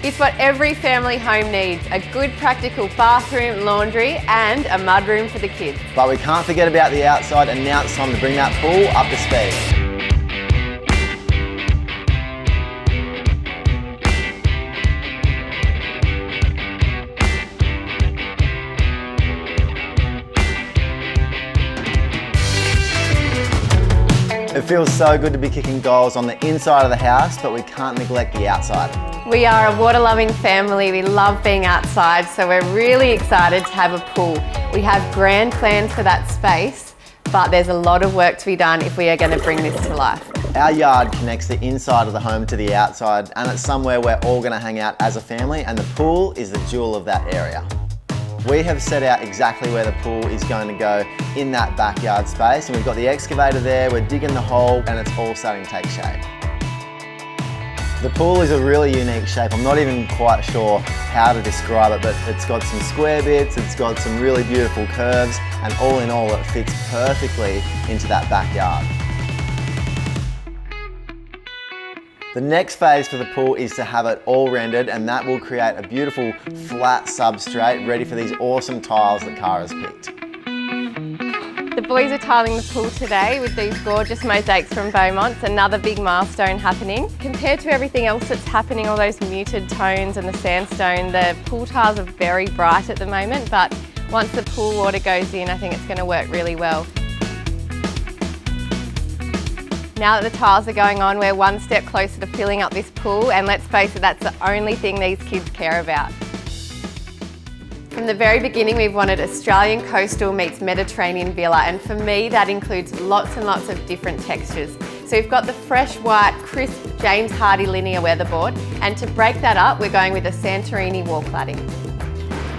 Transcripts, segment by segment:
It's what every family home needs, a good practical bathroom, laundry and a mudroom for the kids. But we can't forget about the outside, and now it's time to bring that pool up to speed. It feels so good to be kicking goals on the inside of the house, but we can't neglect the outside. We are a water-loving family. We love being outside, so we're really excited to have a pool. We have grand plans for that space, but there's a lot of work to be done if we are going to bring this to life. Our yard connects the inside of the home to the outside, and it's somewhere we're all going to hang out as a family, and the pool is the jewel of that area. We have set out exactly where the pool is going to go in that backyard space, and we've got the excavator there, we're digging the hole, and it's all starting to take shape. The pool is a really unique shape. I'm not even quite sure how to describe it, but it's got some square bits, it's got some really beautiful curves, and all in all, it fits perfectly into that backyard. The next phase for the pool is to have it all rendered, and that will create a beautiful flat substrate ready for these awesome tiles that Kara's picked. The boys are tiling the pool today with these gorgeous mosaics from Beaumont. It's another big milestone happening. Compared to everything else that's happening, all those muted tones and the sandstone, the pool tiles are very bright at the moment, but once the pool water goes in, I think it's going to work really well. Now that the tiles are going on, we're one step closer to filling up this pool, and let's face it, that's the only thing these kids care about. From the very beginning, we've wanted Australian coastal meets Mediterranean villa, and for me, that includes lots and lots of different textures. So we've got the fresh white, crisp James Hardie linear weatherboard, and to break that up, we're going with a Santorini wall cladding.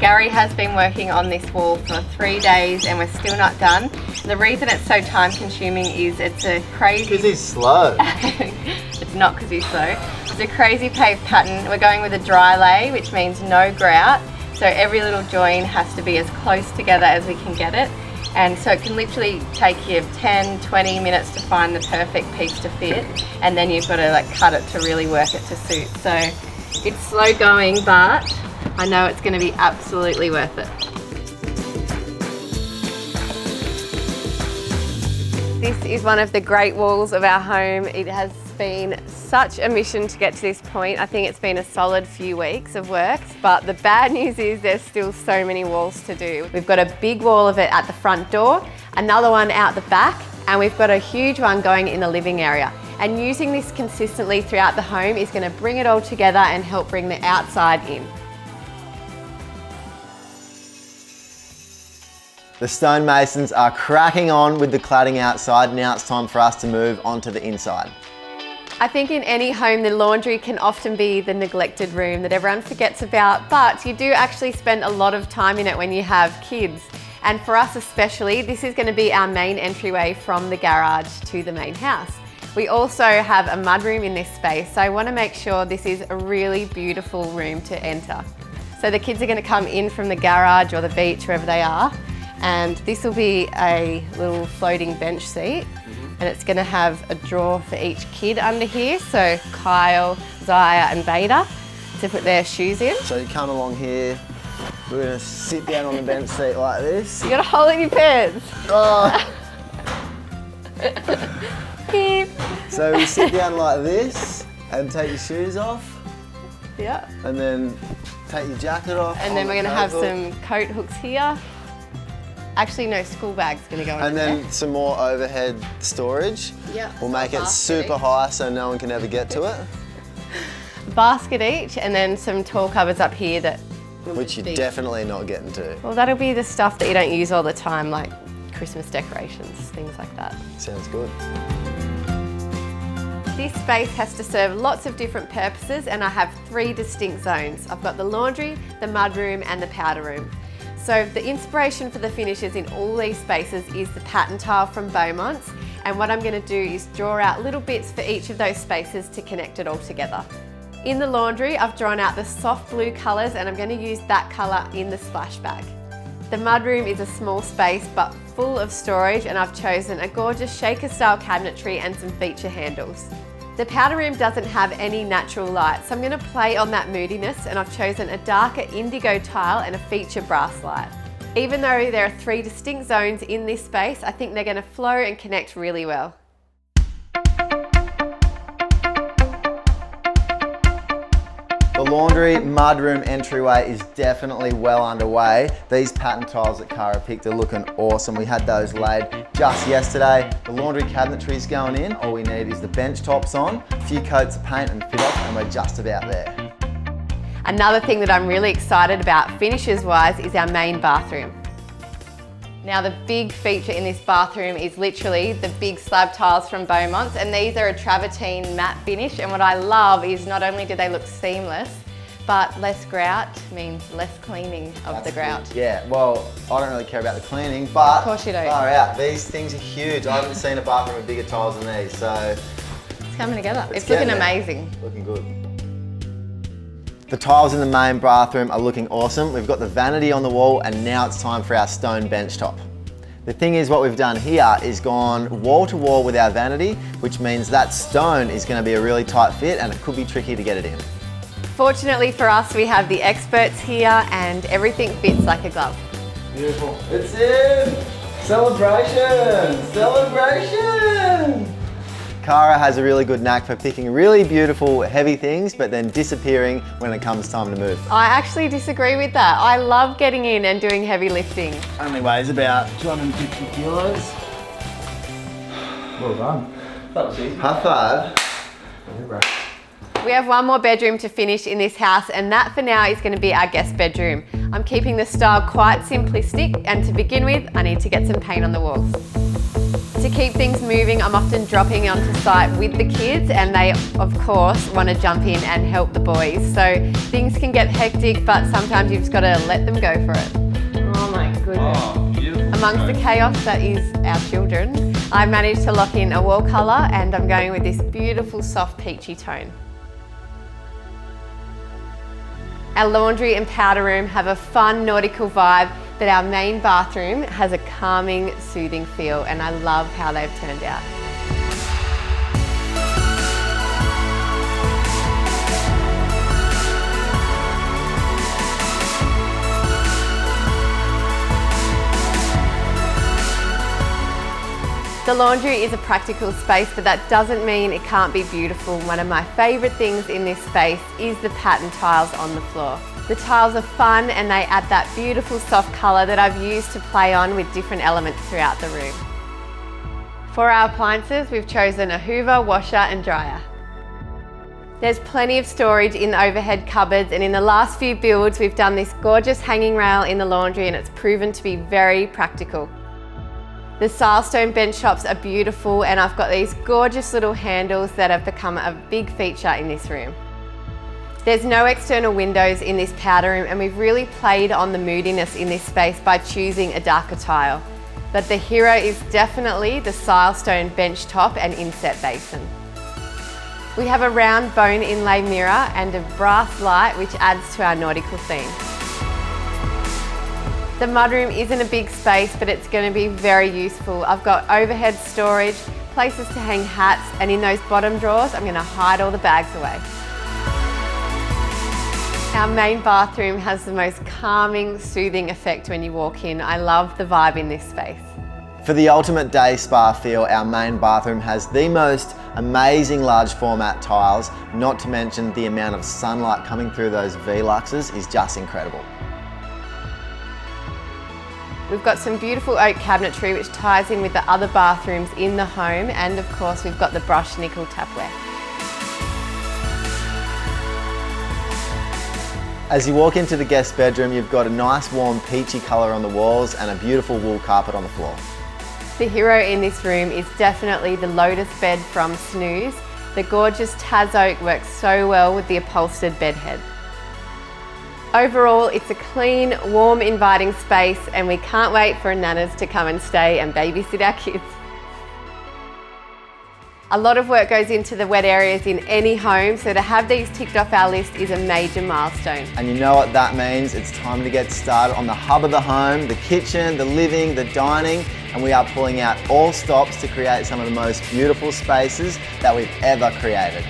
Gary has been working on this wall for 3 days and we're still not done. The reason it's so time consuming is it's a crazy... Because he's slow. It's not because he's slow. It's a crazy paved pattern. We're going with a dry lay, which means no grout. So every little join has to be as close together as we can get it. And so it can literally take you 10, 20 minutes to find the perfect piece to fit. And then you've got to cut it to really work it to suit. So it's slow going, but I know it's going to be absolutely worth it. This is one of the great walls of our home. It has been such a mission to get to this point. I think it's been a solid few weeks of work, but the bad news is there's still so many walls to do. We've got a big wall of it at the front door, another one out the back, and we've got a huge one going in the living area. And using this consistently throughout the home is going to bring it all together and help bring the outside in. The stonemasons are cracking on with the cladding outside. Now it's time for us to move on to the inside. I think in any home, the laundry can often be the neglected room that everyone forgets about, but you do actually spend a lot of time in it when you have kids. And for us especially, this is going to be our main entryway from the garage to the main house. We also have a mudroom in this space, so I want to make sure this is a really beautiful room to enter. So the kids are going to come in from the garage or the beach, wherever they are, and this will be a little floating bench seat. And it's going to have a drawer for each kid under here, so Kyle, Zaya and Beta to put their shoes in. So you come along here, we're going to sit down on the bench seat like this. You got a hole in your pants. Oh. Beep. So we sit down like this and take your shoes off. Yeah. And then take your jacket off. And then we're going to have some coat hooks here. Actually, no, school bag's going to go in and then there. some more overhead storage. Yeah. We'll make it super high so no one can ever get to it. Basket each, and then some tall cupboards up here that... Which you're definitely not getting to. Well, that'll be the stuff that you don't use all the time, like Christmas decorations, things like that. Sounds good. This space has to serve lots of different purposes, and I have 3 distinct zones. I've got the laundry, the mudroom and the powder room. So the inspiration for the finishes in all these spaces is the pattern tile from Beaumont's, and what I'm going to do is draw out little bits for each of those spaces to connect it all together. In the laundry, I've drawn out the soft blue colours and I'm going to use that colour in the splash bag. The mudroom is a small space but full of storage, and I've chosen a gorgeous shaker style cabinetry and some feature handles. The powder room doesn't have any natural light, so I'm going to play on that moodiness, and I've chosen a darker indigo tile and a feature brass light. Even though there are 3 distinct zones in this space, I think they're going to flow and connect really well. The laundry mudroom entryway is definitely well underway. These pattern tiles that Kara picked are looking awesome. We had those laid just yesterday. The laundry cabinetry is going in. All we need is the bench tops on, a few coats of paint and fit off, and we're just about there. Another thing that I'm really excited about finishes wise is our main bathroom. Now the big feature in this bathroom is literally the big slab tiles from Beaumont's, and these are a travertine matte finish, and what I love is not only do they look seamless, but less grout means less cleaning of the grout. Good. Yeah, well, I don't really care about the cleaning, but of course you don't. Far out. These things are huge. I haven't seen a bathroom with bigger tiles than these, so it's coming together. It's looking amazing. Looking good. The tiles in the main bathroom are looking awesome. We've got the vanity on the wall, and now it's time for our stone bench top. The thing is, what we've done here is gone wall to wall with our vanity, which means that stone is going to be a really tight fit and it could be tricky to get it in. Fortunately for us, we have the experts here and everything fits like a glove. Beautiful. It's in! Celebration! Celebration! Kara has a really good knack for picking really beautiful, heavy things, but then disappearing when it comes time to move. I actually disagree with that. I love getting in and doing heavy lifting. Only weighs about 250 kilos. Well done. That was easy. High five. Yeah, bro. We have one more bedroom to finish in this house, and that for now is going to be our guest bedroom. I'm keeping the style quite simplistic, and to begin with, I need to get some paint on the walls. To keep things moving, I'm often dropping onto site with the kids, and they, of course, want to jump in and help the boys. So things can get hectic, but sometimes you've just got to let them go for it. Oh my goodness. Oh, beautiful. Amongst the chaos that is our children, I managed to lock in a wall colour, and I'm going with this beautiful soft peachy tone. Our laundry and powder room have a fun nautical vibe, but our main bathroom has a calming, soothing feel, and I love how they've turned out. The laundry is a practical space, but that doesn't mean it can't be beautiful. One of my favourite things in this space is the pattern tiles on the floor. The tiles are fun and they add that beautiful soft colour that I've used to play on with different elements throughout the room. For our appliances, we've chosen a hoover, washer and dryer. There's plenty of storage in the overhead cupboards, and in the last few builds we've done this gorgeous hanging rail in the laundry, and it's proven to be very practical. The silestone bench tops are beautiful, and I've got these gorgeous little handles that have become a big feature in this room. There's no external windows in this powder room, and we've really played on the moodiness in this space by choosing a darker tile. But the hero is definitely the silestone bench top and inset basin. We have a round bone inlay mirror and a brass light which adds to our nautical theme. The mudroom isn't a big space, but it's going to be very useful. I've got overhead storage, places to hang hats, and in those bottom drawers I'm going to hide all the bags away. Our main bathroom has the most calming, soothing effect when you walk in. I love the vibe in this space. For the ultimate day spa feel, our main bathroom has the most amazing large format tiles, not to mention the amount of sunlight coming through those V-luxes is just incredible. We've got some beautiful oak cabinetry which ties in with the other bathrooms in the home, and of course we've got the brushed nickel tapware. As you walk into the guest bedroom, you've got a nice warm peachy colour on the walls and a beautiful wool carpet on the floor. The hero in this room is definitely the Lotus bed from Snooze. The gorgeous Taz oak works so well with the upholstered bed head. Overall, it's a clean, warm, inviting space, and we can't wait for nanas to come and stay and babysit our kids. A lot of work goes into the wet areas in any home, so to have these ticked off our list is a major milestone. And you know what that means? It's time to get started on the hub of the home, the kitchen, the living, the dining, and we are pulling out all stops to create some of the most beautiful spaces that we've ever created.